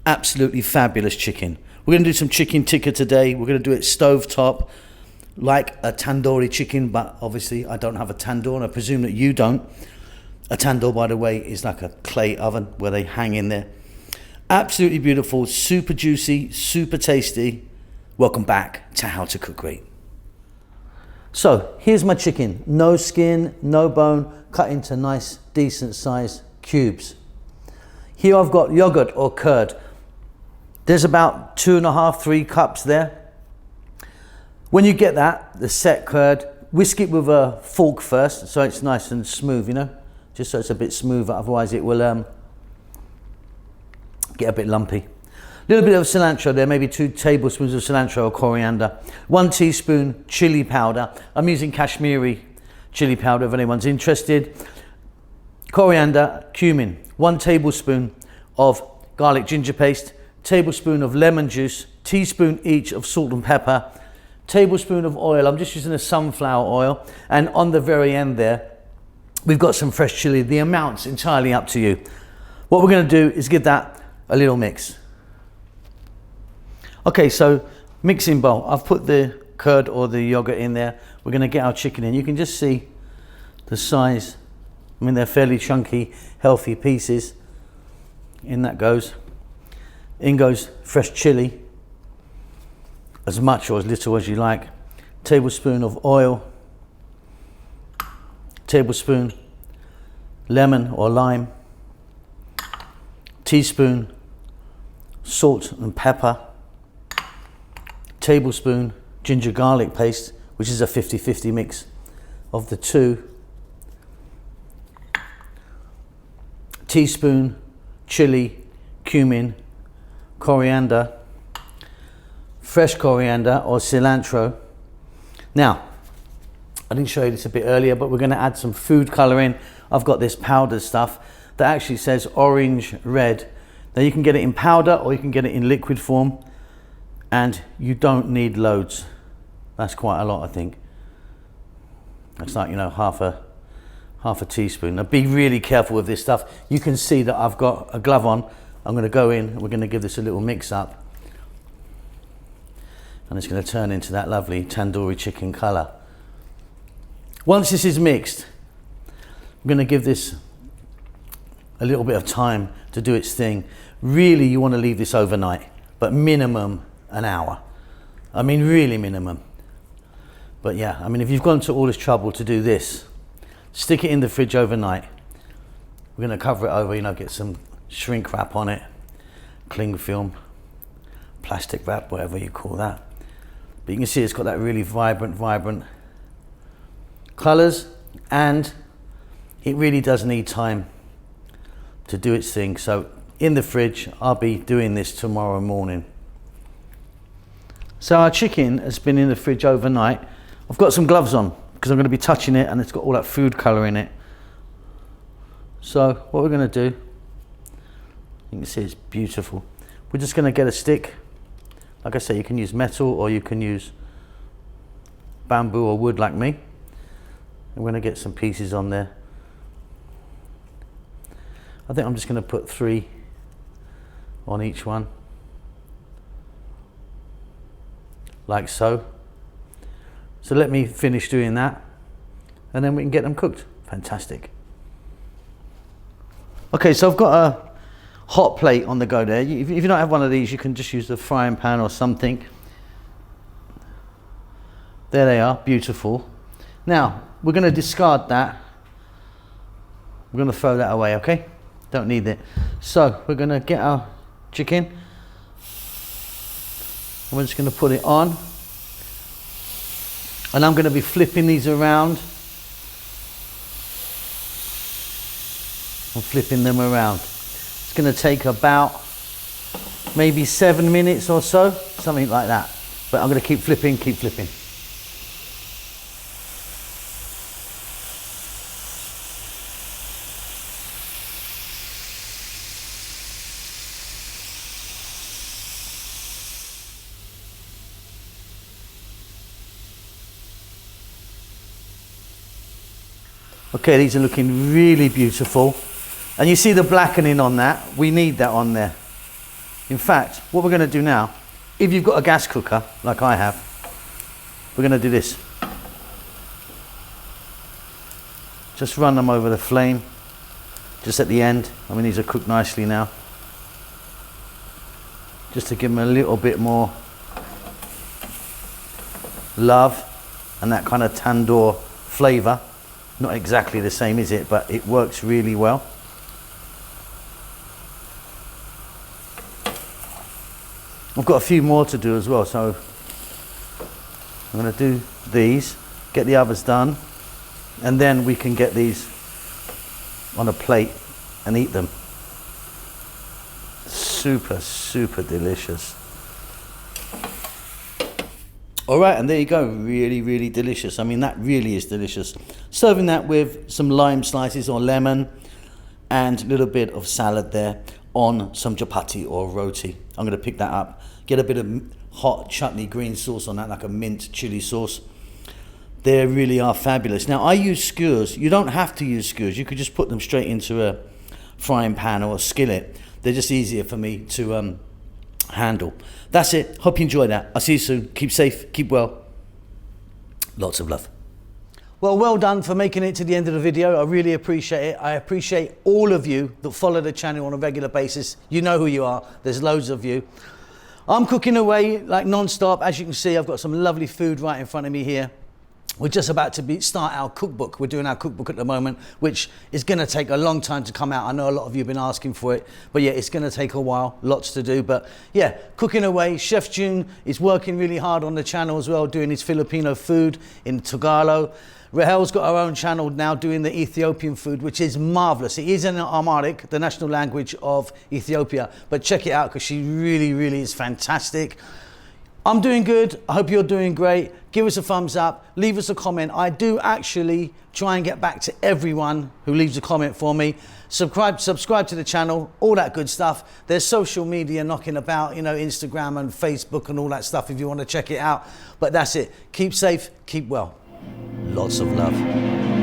Absolutely fabulous chicken. We're going to do some chicken tikka today. We're going to do it stovetop, like a tandoori chicken, but obviously I don't have a tandoor, and I presume that you don't. A tandoor, by the way, is like a clay oven where they hang in there. Absolutely beautiful, super juicy, super tasty. Welcome back to How to Cook Great. So here's my chicken. No skin, no bone, cut into nice, decent sized cubes. Here I've got yogurt or curd. There's about 2.5, 3 cups there. When you get that, the set curd, whisk it with a fork first so it's nice and smooth, you know, just so it's a bit smoother, otherwise it will get a bit lumpy. A little bit of cilantro there, maybe 2 tablespoons of cilantro or coriander. 1 teaspoon chili powder. I'm using Kashmiri chili powder if anyone's interested. Coriander, cumin. 1 tablespoon of garlic ginger paste. Tablespoon of lemon juice. Teaspoon each of salt and pepper. Tablespoon of oil. I'm just using a sunflower oil. And on the very end there, we've got some fresh chili. The amount's entirely up to you. What we're going to do is give that a little mix. Okay, so mixing bowl. I've put the curd or the yogurt in there. We're going to get our chicken in. You can just see the size. I mean, they're fairly chunky, healthy pieces. In that goes. In goes fresh chili. As much or as little as you like. Tablespoon of oil. Tablespoon lemon or lime. Teaspoon salt and pepper. Tablespoon ginger garlic paste, which is a 50-50 mix of the two. Teaspoon chili, cumin, coriander, fresh coriander or cilantro. Now, I didn't show you this a bit earlier, but we're going to add some food coloring. I've got this powdered stuff that actually says orange red. Now you can get it in powder or you can get it in liquid form. And you don't need loads. That's quite a lot, I think. That's like, you know, half a teaspoon. Now be really careful with this stuff. You can see that I've got a glove on. I'm going to go in and we're going to give this a little mix up. And it's going to turn into that lovely tandoori chicken color. Once this is mixed, I'm going to give this a little bit of time to do its thing. Really, you want to leave this overnight, but minimum an hour. I mean, really minimum. But yeah, I mean, if you've gone to all this trouble to do this, stick it in the fridge overnight. We're going to cover it over, you know, get some shrink wrap on it, cling film, plastic wrap, whatever you call that. But you can see it's got that really vibrant colors, and it really does need time to do its thing. So in the fridge, I'll be doing this tomorrow morning. So our chicken has been in the fridge overnight. I've got some gloves on because I'm going to be touching it and it's got all that food colour in it. So what we're going to do, you can see it's beautiful. We're just going to get a stick. Like I say, you can use metal or you can use bamboo or wood like me. I'm going to get some pieces on there. I think I'm just going to put 3 on each one. Like so. So let me finish doing that and then we can get them cooked. Fantastic. Okay, so I've got a hot plate on the go there. If you don't have one of these, you can just use the frying pan or something. There they are, beautiful. Now, we're going to discard that. We're going to throw that away, okay? Don't need it. So we're going to get our chicken. I'm just going to put it on, and I'm going to be flipping these around. I'm flipping them around. It's going to take about maybe 7 minutes or so, something like that. But I'm going to keep flipping, keep flipping. Okay, these are looking really beautiful. And you see the blackening on that? We need that on there. In fact, what we're going to do now, if you've got a gas cooker like I have, we're going to do this. Just run them over the flame, just at the end. I mean, these are cooked nicely now. Just to give them a little bit more love and that kind of tandoor flavor. Not exactly the same, is it? But it works really well. I've got a few more to do as well, so I'm going to do these, get the others done, and then we can get these on a plate and eat them. Super, super delicious. All right, and there you go. Really, really delicious. I mean, that really is delicious. Serving that with some lime slices or lemon and a little bit of salad there on some chapati or roti. I'm going to pick that up. Get a bit of hot chutney green sauce on that, like a mint chili sauce. They really are fabulous. Now, I use skewers. You don't have to use skewers. You could just put them straight into a frying pan or a skillet. They're just easier for me to handle. That's it. Hope you enjoyed that. I'll see you soon. Keep safe. Keep well. Lots of love. Well done for making it to the end of the video. I really appreciate it. I appreciate all of you that follow the channel on a regular basis. You know who you are. There's loads of you. I'm cooking away like non-stop. As you can see, I've got some lovely food right in front of me here. We're just about to start our cookbook. We're doing our cookbook at the moment, which is going to take a long time to come out. I know a lot of you have been asking for it, but yeah, it's going to take a while, lots to do. But yeah, cooking away. Chef June is working really hard on the channel as well, doing his Filipino food in Tagalog. Rahel's got her own channel now doing the Ethiopian food, which is marvelous. It is in Amharic, the national language of Ethiopia, but check it out because she really, really is fantastic. I'm doing good. I hope you're doing great. Give us a thumbs up. Leave us a comment. I do actually try and get back to everyone who leaves a comment for me. Subscribe to the channel, all that good stuff. There's social media knocking about, you know, Instagram and Facebook and all that stuff if you want to check it out. But that's it. Keep safe, keep well. Lots of love.